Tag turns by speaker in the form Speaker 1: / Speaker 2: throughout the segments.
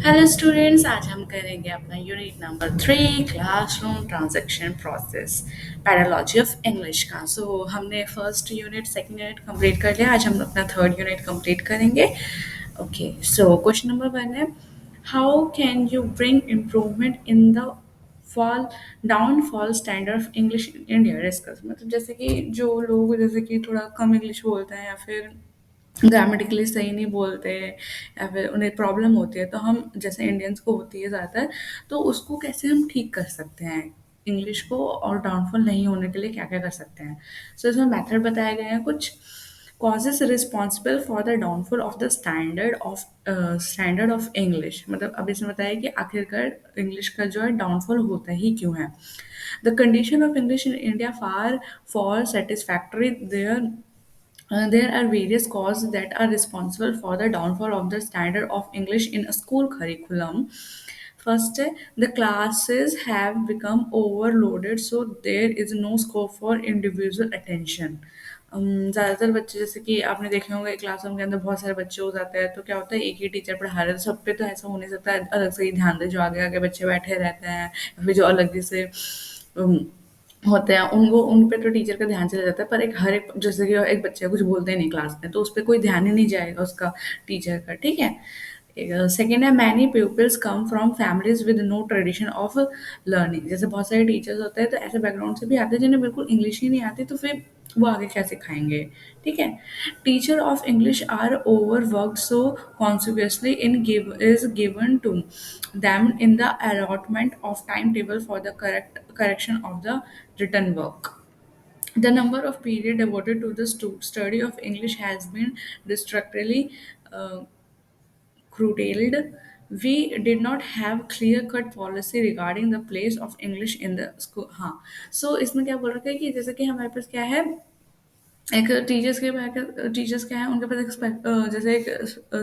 Speaker 1: Hello students, आज हम करेंगे अपना unit number 3 classroom transaction process pedagogy of English का। हमने first unit second unit complete कर लिया। आज हम अपना थर्ड यूनिट कंप्लीट करेंगे। ओके, सो क्वेश्चन नंबर 1 है, how can you bring improvement in the fall downfall standard of English in India discuss. मतलब जैसे कि जो लोग जैसे कि थोड़ा कम इंग्लिश बोलते हैं या फिर ग्रामेटिकली सही नहीं बोलते या फिर उन्हें प्रॉब्लम होती है, तो हम जैसे इंडियंस को होती है ज़्यादातर, तो उसको कैसे हम ठीक कर सकते हैं इंग्लिश को, और डाउनफॉल नहीं होने के लिए क्या क्या कर सकते हैं। इसमें मेथड बताए गए हैं कुछ। Causes responsible for the downfall of the standard of English, मतलब अब इसमें बताया कि आखिरकार इंग्लिश का जो है डाउनफॉल होता ही क्यों है। The condition of English in India far for satisfactory there. There are various causes that are responsible for the downfall of the standard of English in a school curriculum. First, the classes have become overloaded, so there is no scope for individual attention. ज़्यादातर बच्चे, जैसे कि आपने देखे होंगे classroom के अंदर बहुत सारे बच्चे हो जाते हैं, तो क्या होता है एक ही टीचर पढ़ा रहे हैं, तो सब पे तो ऐसा हो नहीं सकता, अलग से ही ध्यान दे, जो आगे आगे बच्चे बैठे रहते हैं या फिर जो अलग से अम, होते हैं, उनको उन पे तो टीचर का ध्यान चला जाता है, पर एक हर एक जैसे कि एक बच्चा कुछ बोलते ही नहीं क्लास में, तो उस पे कोई ध्यान ही नहीं जाएगा उसका टीचर का, ठीक है। सेकेंड है, many peoples come from families with no tradition of learning. जैसे बहुत सारे टीचर्स होते हैं तो ऐसे बैकग्राउंड से भी आते हैं जिन्हें बिल्कुल इंग्लिश ही नहीं आती, तो फिर वो आगे क्या सिखाएंगे, ठीक है। Teacher of English are over work, so consequently in give is given to them in the allotment of timetable for the correction of the written work. The number of period devoted to the study of English has been destructively uh, curtailed. We did not have clear-cut policy regarding the place of English in the school. हाँ, so इसमें क्या बोल रखा है कि जैसे कि हमारे पास क्या है, एक टीचर्स क्या है, उनके पास जैसे एक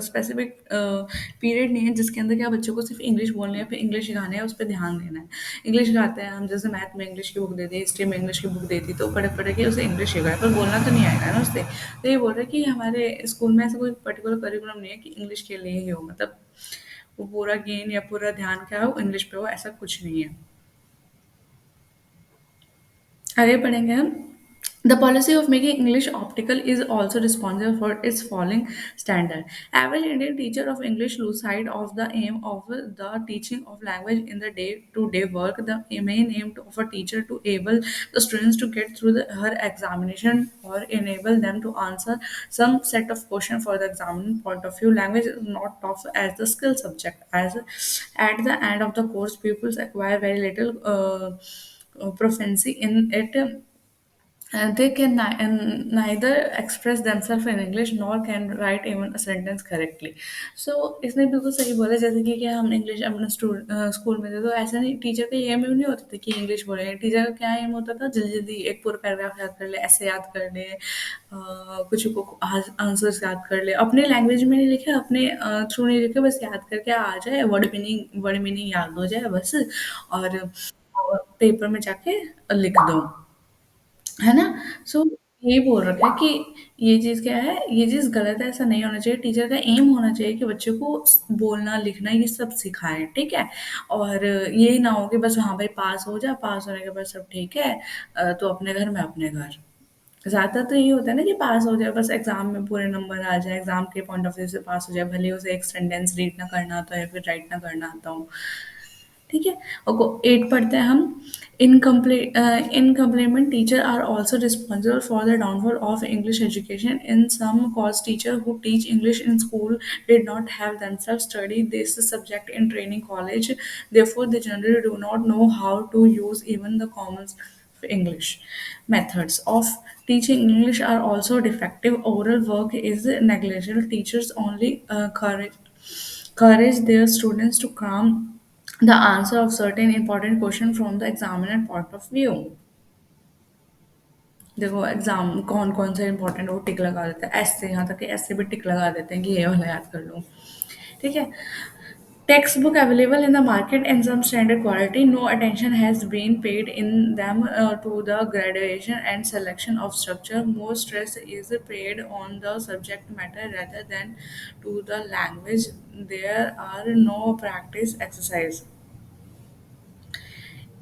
Speaker 1: स्पेसिफिक पीरियड नहीं है जिसके अंदर क्या बच्चों को सिर्फ इंग्लिश बोलनी है, फिर इंग्लिश सिखाने है, उस पर ध्यान देना है। इंग्लिश सिखाते हैं हम, जैसे मैथ में इंग्लिश की बुक दे दी, हिस्ट्री में इंग्लिश की बुक दे दी, तो पढ़े पढ़े के उसे इंग्लिश सीखा है, पर बोलना तो नहीं आएगा ना उससे। तो ये बोल रहे हैं कि हमारे स्कूल में ऐसा कोई पर्टिकुलर करिकुलम नहीं है कि इंग्लिश के लिए ही हो, मतलब वो पूरा गेन या पूरा ध्यान क्या हो इंग्लिश पे हो, ऐसा कुछ नहीं है। आगे पढ़ेंगे हम। The policy of making English optical is also responsible for its falling standard. Average Indian teacher of English lose sight of the aim of the teaching of language in the day-to-day work. The main aim of a teacher to able the students to get through her examination or enable them to answer some set of question for the examination point of view. Language is not taught as the skill subject. As at the end of the course, pupils acquire very little proficiency in it. They can neither express themselves in English nor can write even a sentence correctly. So इसने बिल्कुल सही बोला, जैसे कि क्या हम English अपने school में थे, तो ऐसा नहीं, टीचर का ये एम नहीं होता था कि इंग्लिश बोले। टीचर का क्या एम होता था, जल्दी जल्दी एक पूरा पैराग्राफ याद कर ले, ऐसे याद कर ले, कुछ को आंसर्स याद कर ले, अपने लैंग्वेज में नहीं लिखे, अपने थ्रू नहीं लिखे, बस याद करके आ जाए, वर्ड मीनिंग याद हो जाए बस, और पेपर में जाके लिख दो, है ना? सो यही बोल रखा है कि ये चीज़ क्या है, ये चीज़ गलत है, ऐसा नहीं होना चाहिए। टीचर का एम होना चाहिए कि बच्चे को बोलना, लिखना ये सब सिखाएँ, ठीक है? और ये ना हो कि बस हाँ भाई पास हो जा, पास होने के बाद सब ठीक है, तो अपने घर मैं अपने घर। ज़्यादातर तो ये होता है ना कि पास हो जाए, बस एग्ज़ाम में पूरे नंबर आ जाए, एग्ज़ाम के पॉइंट ऑफ व्यू से पास हो जाए, भले ही उसे एक सेंटेंस रीड ना करना आता हो या फिर राइट ना करना आता हो। ठीक है। और 8 पढ़ते हैं हम। Incompetent teacher are also responsible for the downfall of English education in some cause teacher who teach English in school did not have themselves studied this subject in training college, therefore they generally do not know how to use even the common English. Methods of teaching English are also defective. Oral work is negligible. Teachers only encourage their students to cram the answer of certain important question from the examiner point of view. देखो exam कौन कौन से important वो टिक लगा देते हैं, ऐसे यहाँ तक कि ऐसे भी टिक लगा देते हैं कि ये वाला याद कर लो, ठीक है। Textbook available in the market in some standard quality. No attention has been paid in them to the graduation and selection of structure. More stress is paid on the subject matter rather than to the language. There are no practice exercise.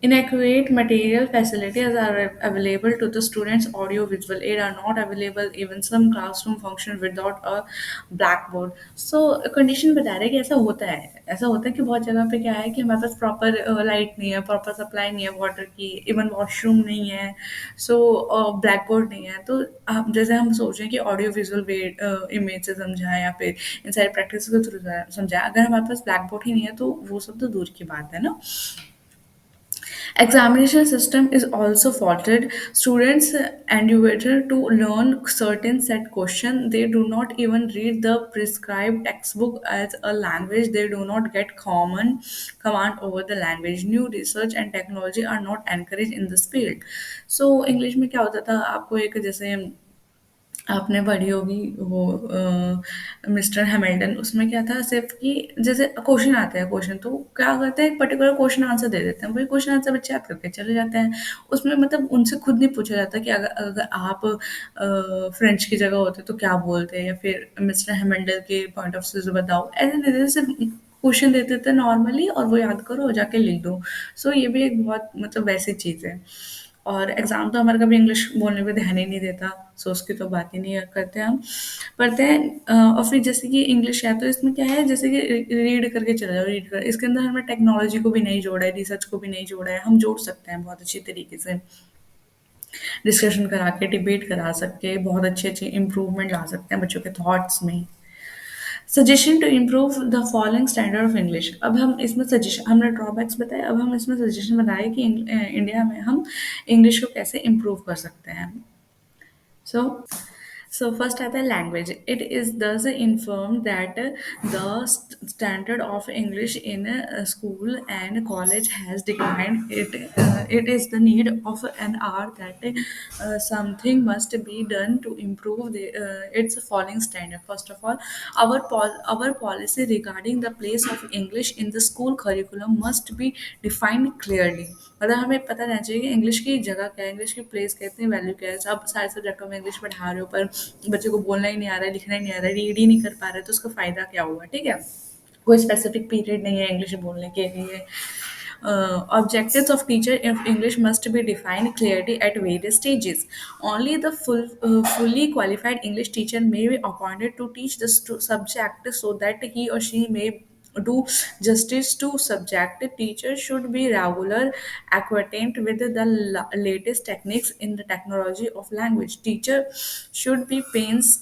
Speaker 1: Inadequate material facilities are available to the students. Audio visual aid are not available. Even some classroom function without a blackboard. So condition बता रहे हैं कि ऐसा होता है कि बहुत जगह पे क्या है कि हमारे पास प्रॉपर लाइट नहीं है, प्रॉपर सप्लाई नहीं है वाटर की, इवन वॉशरूम नहीं है, सो ब्लैक बोर्ड नहीं है। तो हम जैसे हम सोच रहे हैं कि ऑडियो विजुअल इमेज से समझाएं या फिर इन सारी प्रैक्टिस के थ्रू समझाएं, अगर हमारे पास ब्लैक बोर्ड ही नहीं है तो वो सब तो दूर की बात है ना। Examination system is also faulted. Students endeavor to learn certain set question. They do not even read the prescribed textbook as a language. They do not get common command over the language. New research and technology are not encouraged in this field. So English में क्या होता था, आपको एक जैसे आपने पढ़ी होगी वो मिस्टर हैमिल्टन, उसमें क्या था सिर्फ कि जैसे क्वेश्चन आते हैं, क्वेश्चन तो क्या करते हैं, एक पर्टिकुलर क्वेश्चन आंसर दे देते हैं, वही क्वेश्चन आंसर बच्चे याद करके चले जाते हैं। उसमें मतलब उनसे खुद नहीं पूछा जाता कि अगर अगर आप फ्रेंच की जगह होते तो क्या बोलते, या फिर मिस्टर हैमिल्टन के पॉइंट ऑफ व्यू से बताओ, ऐसे नहीं देते, सिर्फ क्वेश्चन दे देते नॉर्मली और वो याद करो और जाके लिख दो। सो ये भी एक बहुत मतलब वैसी चीज़ है। और एग्ज़ाम तो हमारा कभी इंग्लिश बोलने पे ध्यान ही नहीं देता, सो उसकी तो बात ही नहीं करते हम। पढ़ते हैं और फिर जैसे कि इंग्लिश है तो इसमें क्या है, जैसे कि रीड करके चले जाओ, रीड कर, इसके अंदर हमने टेक्नोलॉजी को भी नहीं जोड़ा है, रिसर्च को भी नहीं जोड़ा है, हम जोड़ सकते हैं बहुत अच्छी तरीके से, डिस्कशन करा के, डिबेट करा सकते, बहुत अच्छे अच्छे इंप्रूवमेंट ला सकते हैं बच्चों के थॉट्स में। Suggestion to improve the following standard of English. अब हम इसमें सजेशन, हमने ड्रॉबैक्स बताए, अब हम इसमें सजेशन बताए कि इंडिया में हम इंग्लिश को कैसे इम्प्रूव कर सकते हैं। सो So first आता है language. It is thus informed that the standard of English in school and college has declined. It is the need of an hour that something must be done to improve its falling standard. First of all, our policy regarding the place of English in the school curriculum must be defined clearly. मतलब हमें पता रहना चाहिए कि English की जगह क्या है, इंग्लिश की प्लेस क्या है, इतनी वैल्यू क्या है। आप सारे सब्जेक्टों में इंग्लिश पढ़ा रहे हो पर बच्चे को बोलना ही नहीं आ रहा है, लिखना ही नहीं आ रहा है, रीड ही नहीं कर पा रहे, तो उसका फ़ायदा क्या हुआ, ठीक है। कोई स्पेसिफिक पीरियड नहीं है इंग्लिश बोलने के लिए। Objectives of teacher in English must be defined clearly at various stages. Only the fully qualified English teacher may be appointed to teach the subject so that he or she may do justice to subject. Teacher should be regular, acquainted with the latest techniques in the technology of language. Teacher should be pains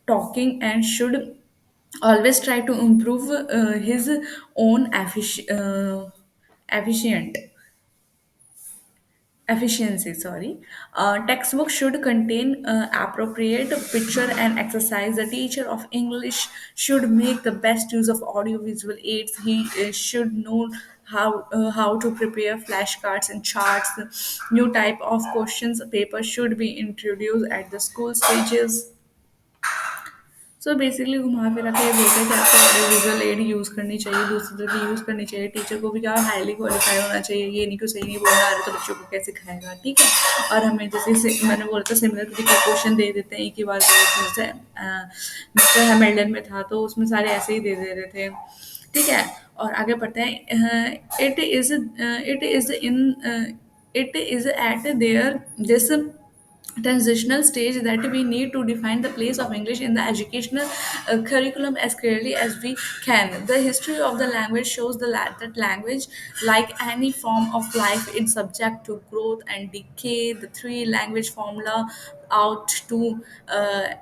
Speaker 1: talking and should always try to improve his own efficient efficiency. Sorry. Textbook should contain appropriate picture and exercise. The teacher of English should make the best use of audiovisual aids. He should know how to prepare flashcards and charts. New type of questions paper should be introduced at the school stages. So basically घुमा फिरा के ये बोलते हैं कि आपको audio visual add use करनी चाहिए, दूसरी तरफ भी यूज़ करनी चाहिए, टीचर को भी क्या हाईली क्वालिफाई होना चाहिए, ये नहीं कि सही नहीं बोलना आ रहा तो बच्चों को कैसे सिखाएगा, ठीक है। और हमें जैसे मैंने बोला था सिमिलर तरीके क्वेश्चन दे देते हैं एक ही बार दे देते हैं, जैसे मिस्टर हैमिल्टन में था तो उसमें सारे ऐसे ही दे दे रहे थे, ठीक है। और आगे बढ़ते हैं। It is eight there this transitional stage that we need to define the place of English in the educational curriculum as clearly as we can. The history of the language shows that language, like any form of life, is subject to growth and decay. The three language formula out to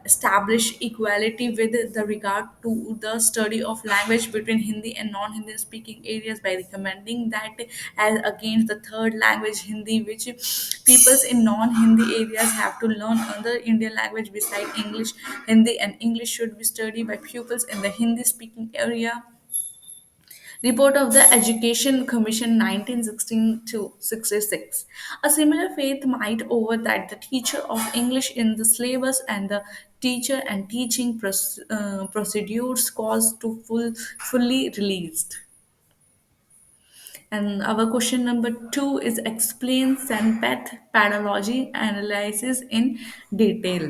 Speaker 1: establish equality with the regard to the study of language between Hindi and non-Hindi speaking areas by recommending that as against the third language Hindi, which peoples in non-Hindi areas have to learn other Indian language beside English. Hindi and English should be studied by pupils in the Hindi speaking area. Report of the Education Commission 1916 to 66. A similar faith might over that the teacher of English in the syllabus and the teacher and teaching procedures caused to fully released. And our question number two is explain Senpeth pedagogy analysis in detail.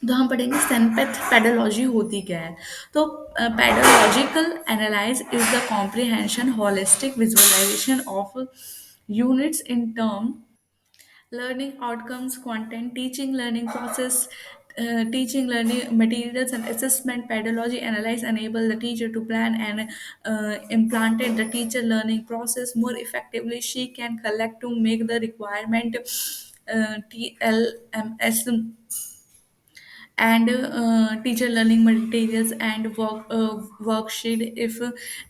Speaker 1: तो हम पढ़ेंगे सेनपेथ pedology होती क्या है. तो pedological analyse is the comprehension holistic visualisation of units in term learning outcomes, content, teaching, learning process, teaching, learning materials, and assessment. Pedagogy analyze enable the teacher to plan and implanted the teacher learning process more effectively. She can collect to make the requirement TLMS and teacher learning materials and worksheet if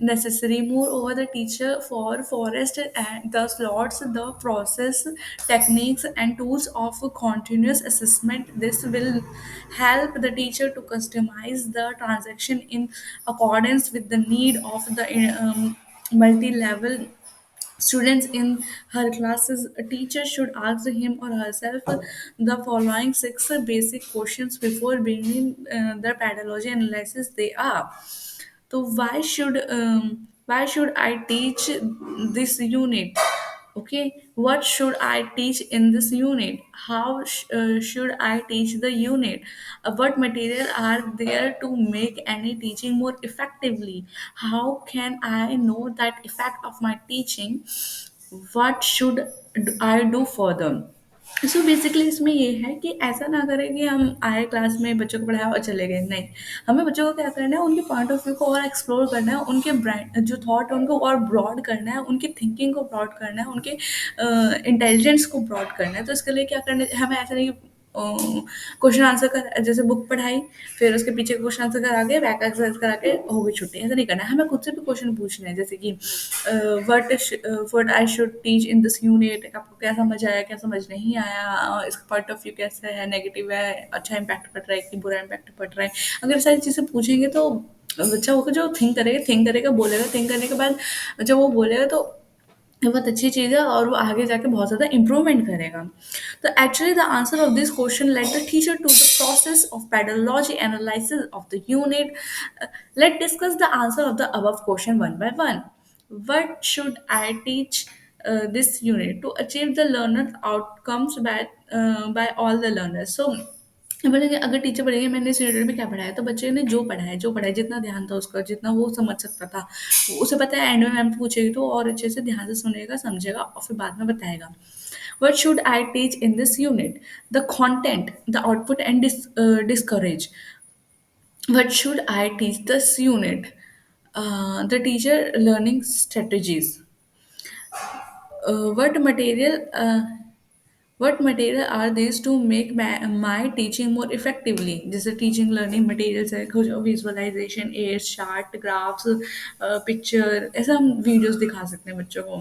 Speaker 1: necessary. Moreover, the teacher for forest and the slots, the process, techniques, and tools of continuous assessment. This will help the teacher to customize the transaction in accordance with the need of the multi-level students in her classes. A teacher should ask him or herself the following six basic questions before beginning the pedagogy analysis. They are: so why should I teach this unit? Okay, what should I teach in this unit? How should I teach the unit? What material are there to make any teaching more effectively? How can I know that effect of my teaching? What should I do further? So basically इसमें ये है कि ऐसा ना करें कि हम आए क्लास में बच्चों को पढ़ाया और चले गए, नहीं. हमें बच्चों को क्या करना है, उनके पॉइंट ऑफ व्यू को और एक्सप्लोर करना है, उनके ब्रांड जो थॉट है उनको और ब्रॉड करना है, उनकी थिंकिंग को ब्रॉड करना है, उनके इंटेलिजेंस को ब्रॉड करना है. तो इसके लिए क्या करना है, हमें ऐसा नहीं क्वेश्चन आंसर कर जैसे बुक पढ़ाई, फिर उसके पीछे क्वेश्चन आंसर करा के बैक एक्सरसाइज करा के हो गई छुट्टी. ऐसा नहीं करना है, हमें खुद से भी क्वेश्चन पूछना है. जैसे कि what I should teach in this unit, आपको क्या समझ आया, क्या समझ नहीं आया, इसका पॉइंट ऑफ व्यू कैसा है, नेगेटिव है, अच्छा इम्पैक्ट पड़ रहा है कि बुरा इम्पैक्ट पड़ रहा है. अगर सारी चीज़ें पूछेंगे तो बच्चा होगा जो थिंक करेगा बोलेगा, थिंक करने के बाद जब वो बोलेगा तो ये बहुत अच्छी चीज़ है और वो आगे जाके बहुत ज़्यादा इम्प्रूवमेंट करेगा. तो actually the answer of this question let the teacher to the process of pedology analysis of the unit. Let discuss the answer of the above question one by one. What should I teach this unit to achieve the learner outcomes by all the learners? So बोलेंगे अगर teacher बोलेंगे मैंने इस unit में क्या पढ़ाया, तो बच्चे ने जो पढ़ा है, जितना ध्यान था उसका, जितना वो समझ सकता था, उसे पता है. एंड में मैम पूछेगी तो और अच्छे से ध्यान से सुनेगा, समझेगा और फिर बाद में बताएगा. What should I teach in this unit? The content, the output, and discourage. What should I teach this unit? The teacher learning strategies. Uh, what material? Uh, what material are these to make my teaching more effectively? जैसे teaching learning materials है, कुछ visualisation aids, chart, graphs, picture, ऐसा हम videos दिखा सकते हैं बच्चों को.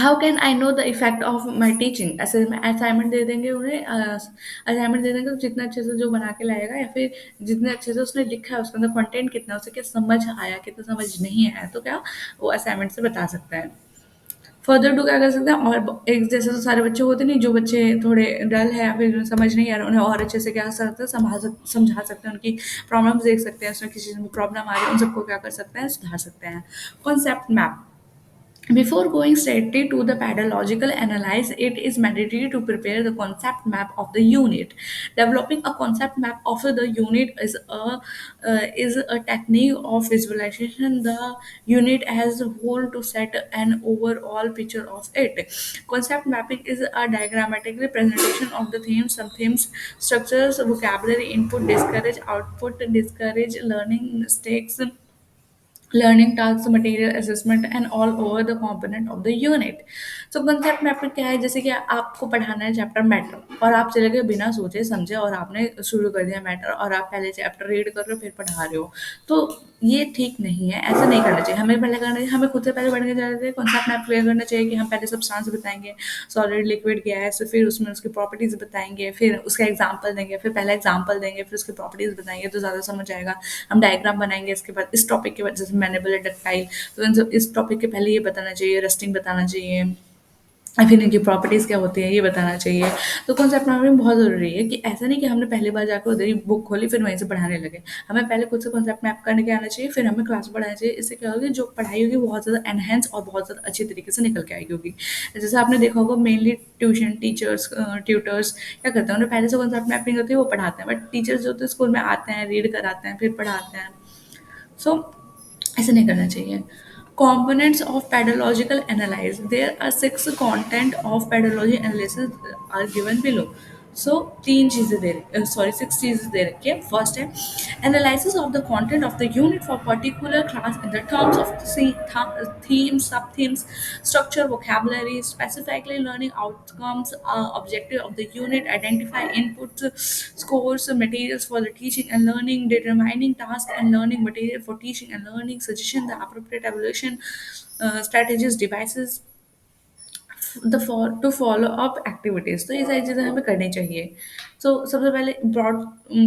Speaker 1: How can I know the effect of my teaching? ऐसे असाइनमेंट दे देंगे उन्हें, असाइनमेंट दे देंगे तो जितना अच्छे से जो बना के लाएगा या फिर जितने अच्छे से उसने लिखा है उसके अंदर कंटेंट कितना, उसे क्या समझ आया, कितना समझ नहीं आया, तो क्या वो असाइनमेंट से बता सकता है. फर्दर टू क्या कर सकते हैं, और एक जैसे तो सारे बच्चे होते नहीं, जो बच्चे थोड़े डल है या फिर समझ नहीं आ रहा, उन्हें और अच्छे से क्या कर सकते हैं, समझा सकते हैं, उनकी प्रॉब्लम्स देख सकते हैं, उसमें किसी चीज़ में प्रॉब्लम आ रही है, उन सबको क्या कर सकते हैं, सुधार सकते हैं. Concept map. Before going straightly to the pedagogical analysis, it is mandatory to prepare the concept map of the unit. Developing a concept map of the unit is a technique of visualization the unit as a whole to set an overall picture of it. Concept mapping is a diagrammatic representation of the themes, subthemes, structures, vocabulary, input, discourage, output, discourage, learning mistakes, learning tasks, material assessment and all over the component of the unit. So concept mapping क्या है, जैसे कि आपको पढ़ाना है chapter matter और आप चले गए बिना सोचे समझे और आपने शुरू कर दिया मैटर और आप पहले चैप्टर रीड कर रहे हो फिर पढ़ा रहे हो. तो ये ठीक नहीं है, ऐसा नहीं करना चाहिए। हमें पहले करना चाहिए, हमें खुद से पहले बढ़ के जाना चाहिए, कॉन्सेप्ट मैप क्लियर करना चाहिए कि हम पहले सब्सटेंस बताएंगे, सॉलिड, लिक्विड, गैस, फिर उसमें उसकी प्रॉपर्टीज बताएंगे, फिर उसका एग्जाम्पल देंगे, फिर पहला एग्जाम्पल देंगे, फिर उसकी प्रॉपर्टीज बताएंगे तो ज़्यादा समझ आएगा। हम डायग्राम बनाएंगे इसके बाद, इस टॉपिक के बाद, जैसे मैंने बोला डक्टाइल, तो इस टॉपिक के पहले ये बताना चाहिए, रस्टिंग बताना चाहिए, और फिर इनकी प्रॉपर्टीज़ क्या होती है ये बताना चाहिए। तो कॉन्सेप्ट मैपिंग बहुत ज़रूरी है कि ऐसा नहीं कि हमने पहली बार जाकर उधर ही बुक खोली फिर वहीं से पढ़ाने लगे। हमें पहले खुद से कॉन्सेप्ट मैप करने के आना चाहिए, फिर हमें क्लास में पढ़ाना चाहिए। इससे क्या होगा, जो पढ़ाई होगी वो बहुत ज़्यादा एनहेंस और बहुत ज़्यादा अच्छी तरीके से निकल के आएगी होगी। जैसे आपने देखा होगा, मेनली ट्यूशन टीचर्स, ट्यूटर्स क्या करते हैं, उन्हें पहले से कॉन्सेप्ट मैपिंग होती है, वो पढ़ाते हैं। बट टीचर्स जो होते हैं स्कूल में आते हैं, रीड कराते हैं, फिर पढ़ाते हैं। सो ऐसा नहीं करना चाहिए। Components of pedagogical analysis. There are six content of pedagogy analysis are given below. So तीन चीजें दे सॉरी सिक्स चीजें दे रखी है। फर्स्ट है analysis of the content of the unit for particular class in the terms of themes, sub themes, structure, vocabulary, specifically learning outcomes, objective of the unit, identify inputs, scores, materials for the teaching and learning, determining task and learning material for teaching and learning, suggestion the appropriate evaluation strategies, devices to follow up activities. तो ये सारी चीज़ें हमें करनी चाहिए। तो सबसे पहले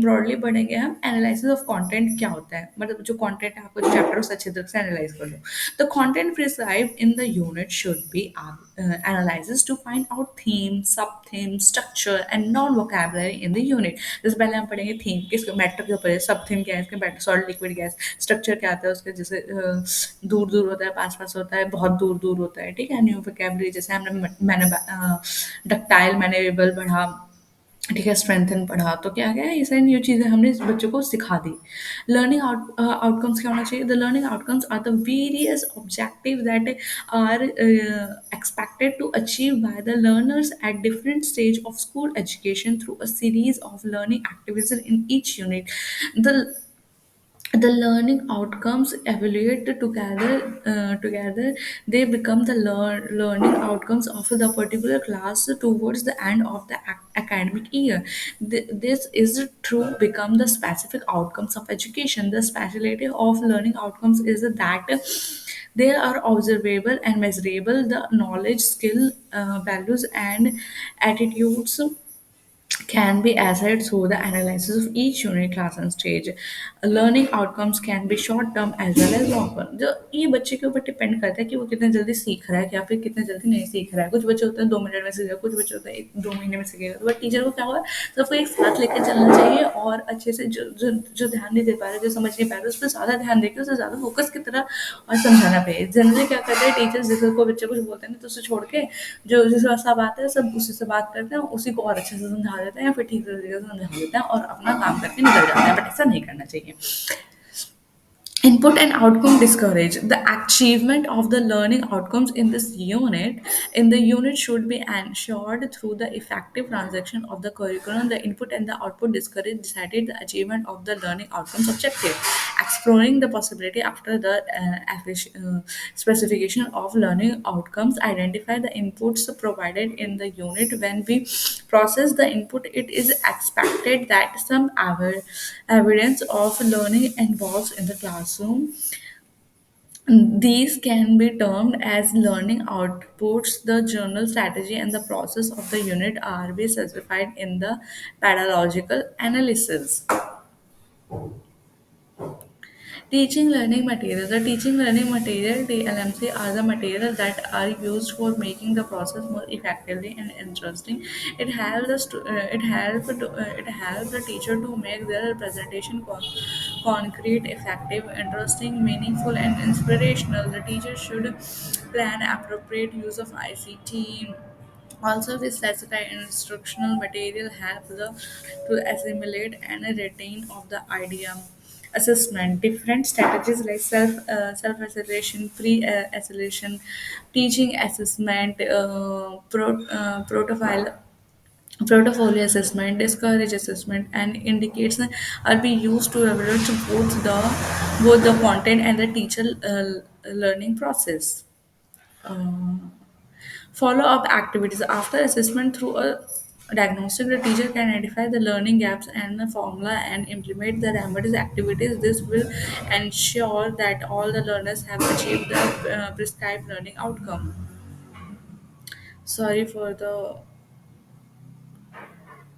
Speaker 1: ब्रॉडली पढ़ेंगे हम एनालिसिस ऑफ कंटेंट क्या होता है, मतलब जो कंटेंट है आपको चैप्टर उसे अच्छे तरह से एनालाइज कर लो। The content prescribed in the unit should be analysis to find out theme, sub theme, structure and non vocabulary in the unit. जैसे पहले हम पढ़ेंगे थीम, किसके मैटर के ऊपर है, सब थीम क्या है, इसके matter, solid, liquid, gas, structure क्या आता है उसके, जैसे दूर दूर होता है, पास पास होता है, बहुत दूर दूर होता है, ठीक है। न्यू वोकैबुलरी जैसे हमने मैंने डक्टाइल मैनेजेबल पढ़ा, ठीक है, स्ट्रेंथन पढ़ा, तो क्या क्या है, ये सारी न्यू चीज़ें हमने इस बच्चों को सिखा दी। लर्निंग आउटकम्स क्या होना चाहिए, the learning outcomes are the various objective that are expected to achieve by the learners at different stage of school education through a series of learning activities in each unit. The learning outcomes evaluate together, they become the learning outcomes of the particular class towards the end of the academic year. This is true become the specific outcomes of education. The speciality of learning outcomes is that they are observable and measurable. The knowledge, skill, values and attitudes can be assessed through the analysis of each unit class and stage. Learning outcomes can be short term as well as long term. जो ये बच्चे के ऊपर depend करता है कि वो कितने जल्दी सीख रहा है या फिर कितने जल्दी नहीं सीख रहा है। कुछ बच्चे होते हैं 2 मिनट में सीखेगा, कुछ बच्चे होते हैं 1-2 महीने में सीखेगा। तो बट टीचर को क्या हुआ, सबको एक साथ लेकर चलना चाहिए और अच्छे से जो ध्यान नहीं दे पा रहे, जो समझ नहीं पा रहे, उस पर ज़्यादा ध्यान देकर उसे ज़्यादा फोकस की तरह और समझाना चाहिए। जनरली क्या करते हैं टीचर्स, जैसे कोई बच्चे कुछ बोलते हैं ना तो उसे छोड़ के जो जिसके पास सब आता है सब उसी से बात करते हैं, उसी को और अच्छे से समझा देते हैं या फिर ठीक तरीके से समझा देते हैं और अपना काम करके निकल जाते हैं। बट ऐसा नहीं करना चाहिए। Input and outcome discourage the achievement of the learning outcomes in this unit should be ensured through the effective transaction of the curriculum. The input and the output discourage decided the achievement of the learning outcomes objective, exploring the possibility after the specification of learning outcomes. Identify the inputs provided in the unit. When we process the input, it is expected that some evidence of learning involves in the classroom. These can be termed as learning outputs. The journal strategy and the process of the unit are be specified in the pedagogical analysis. Teaching learning materials. The teaching learning material (d.el.ed) are the materials that are used for making the process more effectively and interesting. It helps the teacher to make their presentation concrete, effective, interesting, meaningful, and inspirational. The teacher should plan appropriate use of ICT. Also, this specify instructional material help the to assimilate and retain of the idea. Assessment different strategies like self acceleration, pre acceleration, teaching assessment, profile portfolio assessment, discourage assessment, and indicates are be used to evaluate both the content and the teacher learning process. Uh, Follow up activities after assessment through a diagnostic, the teacher can identify the learning gaps and the formula and implement the remedies activities. This will ensure that all the learners have achieved the prescribed learning outcome. Sorry for the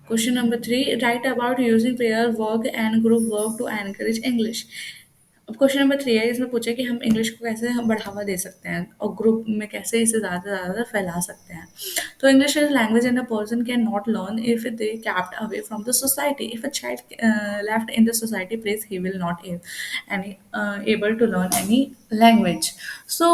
Speaker 1: question number three. Write about using pair work and group work to encourage English. अब question number three है, इसमें पूछा कि हम English को कैसे हम बढ़ावा दे सकते हैं और ग्रुप में कैसे इसे ज़्यादा से ज़्यादा फैला सकते हैं. तो English is language and a person can not learn if they kept away from the society. If a child left in the society place he will not any able to learn any language. So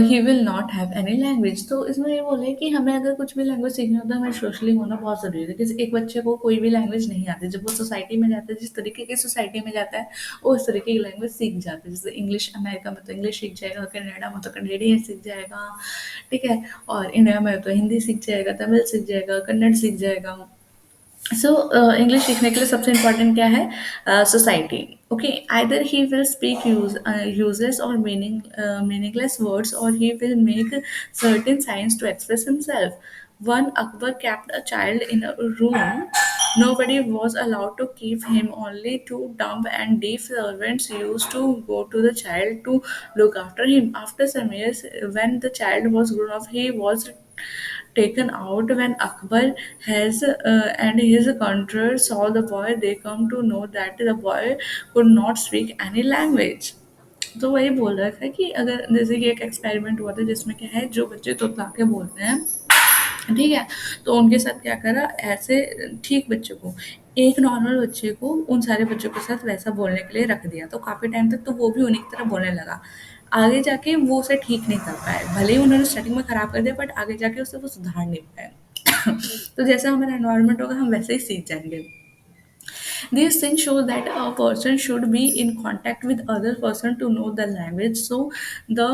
Speaker 1: he will not have any language. तो इसमें ये बोले कि हमें अगर कुछ भी language सीखनी होता है, हमें सोशली होना बहुत ज़रूरी है. जैसे एक बच्चे को कोई भी लैंग्वेज नहीं आती, जब वो सोसाइटी में जाता है, जिस तरीके की सोसाइटी में जाता है वो उस तरीके की लैंग्वेज सीख जाता है. जैसे इंग्लिश, अमेरिका में तो इंग्लिश सीख जाएगा, कनाडा में तो कनेडियन सीख जाएगा, ठीक है, और इंडिया में तो हिंदी सीख जाएगा, तमिल सीख जाएगा, कन्नड़ सीख जाएगा. सो इंग्लिश सीखने के लिए सबसे इम्पोर्टेंट क्या है? Society. Okay, either he will speak useless और मीनिंगलेस वर्ड्स और he will make certain science to express himself. One Akbar kept a child in a room. Nobody was allowed to keep him. Only two dumb and deaf servants used to go to the child to look after him. After some years, when the child was grown up, he was taken out. When Akbar has and his conquerors saw the boy, they come to know that the boy could not speak any language. तो वही बोल रहा था कि अगर जैसे कि एक एक्सपेरिमेंट हुआ था जिसमें क्या है, जो बच्चे तोतला के बोलते हैं, ठीक है, तो उनके साथ क्या करा, ऐसे ठीक बच्चे को, एक नॉर्मल बच्चे को उन सारे बच्चों के साथ वैसा बोलने के लिए रख दिया. तो काफ़ी टाइम तक तो वो भी उन्हीं की तरह बोलने लगा. आगे जाके वो उसे ठीक नहीं कर पाए, भले ही उन्होंने स्टार्टिंग में ख़राब कर दिया, बट आगे जाके उसे वो सुधार नहीं पाए. तो जैसा हमारा एनवायरनमेंट होगा हम वैसे ही सीख जाएंगे. These things show that a person should be in contact with other person to know the language. So the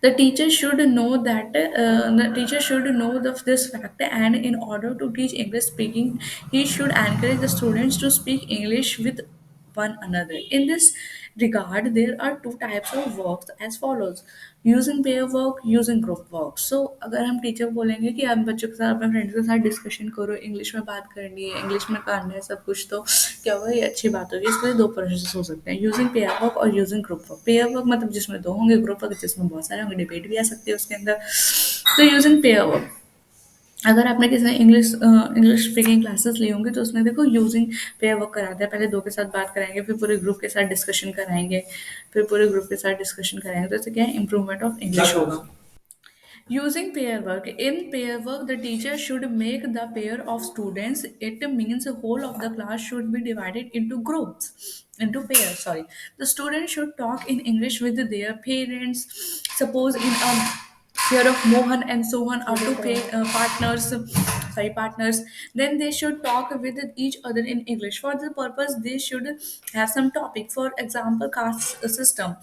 Speaker 1: the teacher should know that the teacher should know this fact, and in order to teach English speaking, he should encourage the students to speak English with one another. In this regard, there are two types of works as follows: using pair work, using group work. So अगर हम teacher बोलेंगे कि आप बच्चों के साथ, अपने friends के साथ डिस्कशन करो, इंग्लिश में बात करनी है, इंग्लिश में करना है सब कुछ, तो क्या होगा, ये अच्छी बात होगी. इसके लिए दो प्रोसेस हो सकते हैं: यूजिंग पेयर वर्क और using group work. Pair work मतलब जिसमें दो होंगे, ग्रुप वर्क जिसमें बहुत सारे होंगे, डिबेट भी आ सकती है उसके अंदर. तो यूजिंग पेयर वर्क, अगर आपने किसी ने इंग्लिश स्पीकिंग क्लासेस ली होंगी तो उसमें देखो यूजिंग पेयर वर्क कराते हैं. पहले दो के साथ बात कराएंगे, फिर पूरे ग्रुप के साथ डिस्कशन कराएंगे, फिर पूरे ग्रुप के साथ डिस्कशन कराएंगे. तो इससे क्या है, इंप्रूवमेंट ऑफ इंग्लिश होगा. Using pair work. In pair work, the teacher should make the pair of students. It means the whole of the class should be divided into groups, into pairs. Sorry, the students should talk in English with their parents. Suppose in a pair of Mohan and Sohan are partners. Sorry, partners. Then they should talk with each other in English. For the purpose, they should have some topic. For example, caste system.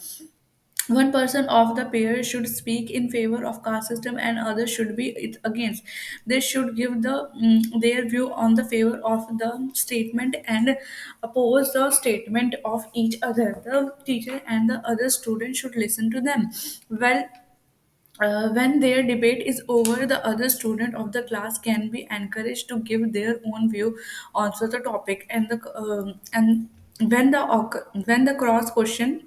Speaker 1: One person of the pair should speak in favor of caste system and others should be it against. They should give their view on the favor of the statement and oppose the statement of each other. The teacher and the other student should listen to them. Well, when their debate is over, the other student of the class can be encouraged to give their own view on the topic, and when the cross question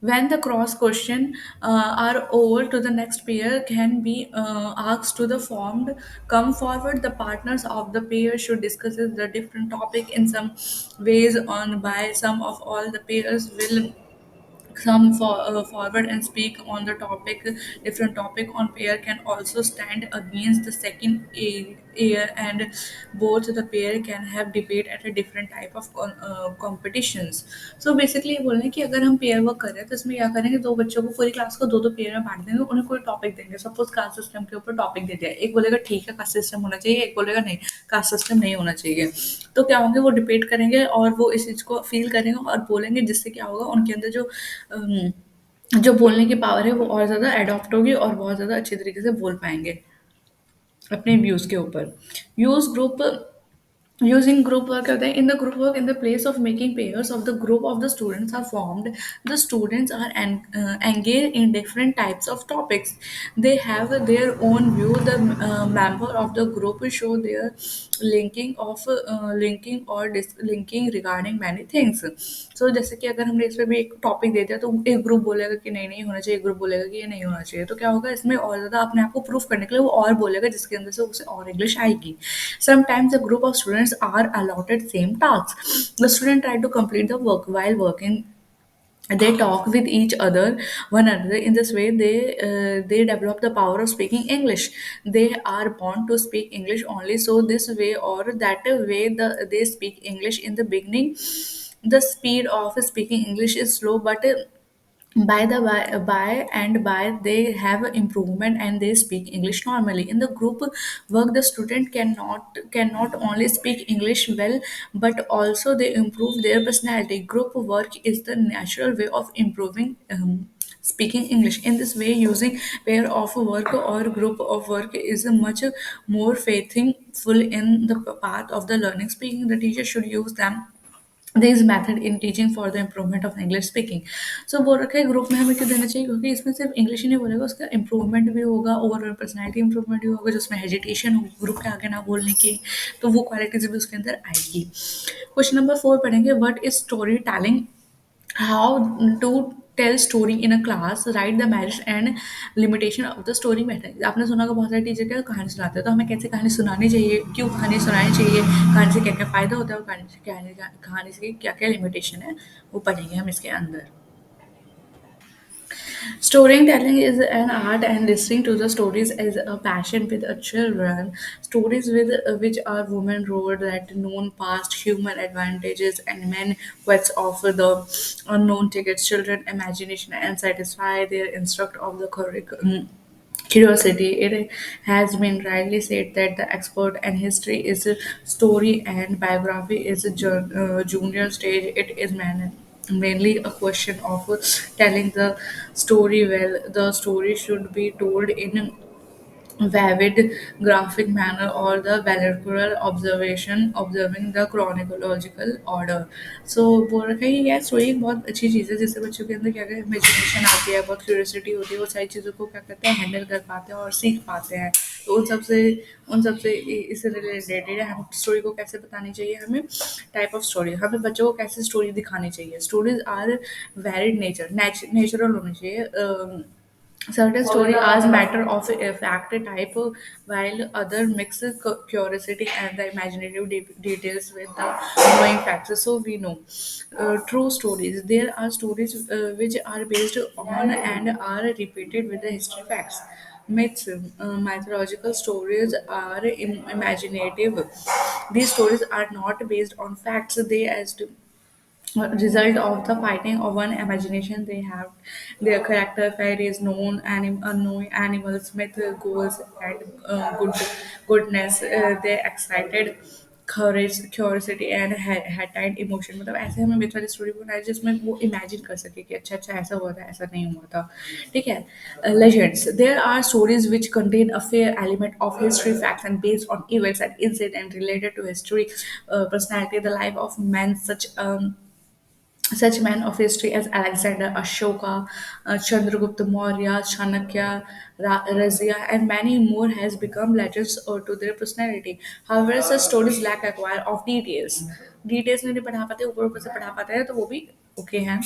Speaker 1: when the cross question are over to the next pair can be asked to the formed come forward. The partners of the pair should discuss the different topic in some ways on by some of all the pairs will forward and speak on the topic. Different topic on pair can also stand against the second air, and both the pair can have debate at a different type of competitions. So basically ये बोल रहे हैं कि अगर हम pair work कर रहे हैं तो इसमें क्या करेंगे, दो बच्चों को, पूरी क्लास को दो दो पेयर में बांट देंगे, उन्हें कोई टॉपिक देंगे. सपोज कास्ट सिस्टम के ऊपर टॉपिक दे दिया, एक बोलेगा ठीक है कास्ट सिस्टम होना चाहिए, एक बोलेगा नहीं कास्ट सिस्टम नहीं होना चाहिए. तो क्या होंगे, वो डिबेट करेंगे और वो इस चीज़ को फील करेंगे और बोलेंगे, जिससे क्या होगा, उनके अंदर अम, जो बोलने की पावर है वो और ज़्यादा एडॉप्ट होगी और बहुत ज़्यादा अच्छे तरीके से बोल पाएंगे अपने व्यूज़ के ऊपर. Use group using group work होता है in the group work in the place of making pairs of the group of the students are formed. The students are engaged in different types of topics. They have their own view. The member of the group show their linking or linking regarding many things. So जैसे कि अगर हमने इसमें भी एक topic दे दिया तो एक ग्रुप बोलेगा कि नहीं नहीं होना चाहिए, एक ग्रुप बोलेगा कि ये नहीं होना चाहिए, तो क्या होगा इसमें और ज़्यादा अपने आप को प्रूफ करने के लिए वो और बोलेगा जिसके अंदर से उसे और इंग्लिश आएगी. Sometimes a group of students are allotted same tasks. The student try to complete the work while working. They talk with each other, one another. In this way, they develop the power of speaking English. They are born to speak English only. So this way or that way, they speak English in the beginning. The speed of speaking English is slow, but by they have improvement and they speak English normally. In the group work, the student cannot only speak English well, but also they improve their personality. Group work is the natural way of improving speaking English. In this way, using pair of work or group of work is a much more faithful in the path of the learning speaking. The teacher should use them this method in teaching for the improvement of English speaking. So बोल रखा है group में हमें क्यों देना चाहिए, क्योंकि इसमें सिर्फ इंग्लिश ही नहीं बोलेगा, उसका इंप्रूवमेंट भी होगा, ओवरऑल पर्सनैलिटी इंप्रूवमेंट भी होगा, जिसमें हेजिटेशन होगी ग्रुप के आगे ना बोलने की, तो वो क्वालिटीज भी उसके अंदर आएगी. क्वेश्चन नंबर 4 पढ़ेंगे. What is story telling. How to tell story in a class. Write the merits and limitation of the story method. आपने सुना होगा बहुत सारे टीचर क्या कहानी सुनाते हैं, तो हमें कैसे कहानी सुनानी चाहिए, क्यों कहानी सुनानी चाहिए, कहानी से क्या क्या फायदा होता है और कहानी से क्या क्या लिमिटेशन है, वो पढ़ेंगे हम इसके अंदर. Storytelling is an art, and listening to the stories is a passion with a children. Stories with which are women road that known past human advantages and men quest offer the unknown tickets. Children imagination and satisfy their instruct of the curriculum. Curiosity. It has been rightly said that the expert and history is a story and biography is a junior stage. It is mainly a question of telling the story well. The story should be told in vivid graphic manner or the bilateral observation observing the chronological order. So बोल रखा है कि यार story एक बहुत अच्छी चीज़ है जिससे बच्चों के अंदर क्या क्या इमेजिनेशन आती है, बहुत क्यूरियोसिटी होती है, वो सारी चीज़ों को क्या करते हैं हैंडल कर पाते हैं और सीख पाते हैं. तो उन सब से इससे रिलेटेड है. हम स्टोरी को कैसे बतानी चाहिए, हमें टाइप ऑफ स्टोरी, हमें बच्चों को कैसे स्टोरी दिखानी चाहिए. स्टोरीज आर वेरिड नेचुरल होनी चाहिए. Certain story as matter of a fact type, while other mix curiosity and the imaginative details with the knowing facts. So we know true stories. There are stories which are based on and are repeated with the history facts. Myths, mythological stories are imaginative. These stories are not based on facts. They as to result of the fighting of one imagination. They have their character fairies known unknown animals myth goals and goodness. They excited courage curiosity and heightened emotion. मतलब ऐसे हमें myth वाली story बनाई जिसमें वो imagine कर सके कि अच्छा अच्छा ऐसा हुआ था ऐसा नहीं हुआ था. ठीक है. Legends. There are stories which contain a fair element of history facts and based on events and incidents related to history, personality, the life of men. Such men of history as Alexander, Ashoka, Chandragupta Maurya, Chanakya, Razia, and many more has become legends to their personality. However, such stories lack acquire of details. Details नहीं पढ़ा पाते, ऊपर ऊपर से पढ़ा पाते हैं तो वो भी okay हैं.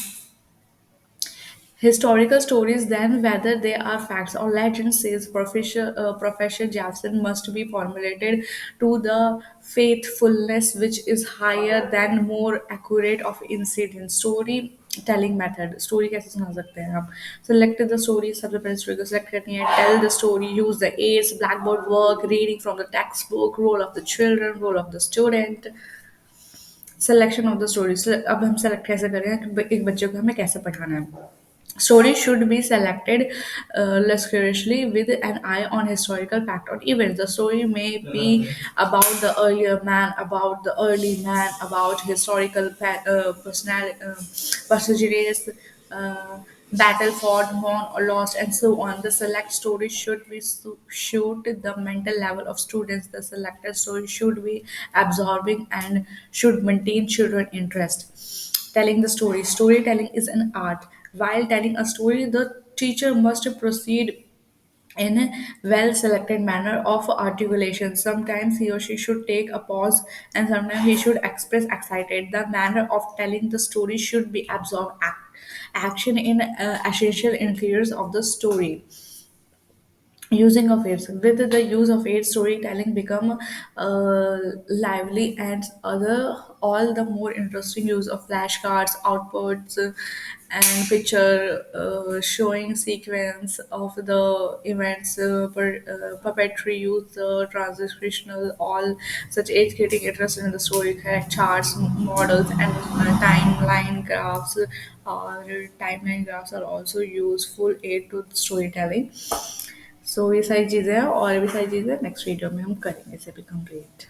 Speaker 1: Historical stories, then, whether they are facts or legends, says Professor Jackson, must be formulated to the faithfulness which is higher than more accurate of incident. Story telling method. Story कैसे सुना सकते हैं हम. Select the story. सबसे पहले story को select करनी है. Tell the story. Use the aids, blackboard work, reading from the textbook, role of the children, role of the student. Selection of the stories. अब हम select कैसे करें कि एक बच्चे को हमें कैसे पढ़ाना है. Stories should be selected less curiously with an eye on historical fact or events. The story may be about the earlier man, about the early man, about historical personalities, battle fought, won or lost, and so on. The select story should be suit the mental level of students. The selected story should be absorbing and should maintain children interest. Telling the story. Storytelling is an art. While telling a story, the teacher must proceed in a well selected manner of articulation. Sometimes he or she should take a pause and sometimes he should express excited. The manner of telling the story should be absorb action in essential interiors of the story. Using of aids. With the use of aid, storytelling become lively and other all the more interesting. Use of flashcards, outputs, and picture showing sequence of the events, puppetry use, transcriptional, all such age creating interest in the story, correct charts, models, and timeline graphs. Or timeline graphs are also useful aid to storytelling. सो ये सारी चीज़ें हैं और भी सारी चीज़ें next video में हम करेंगे इसे भी कंप्लीट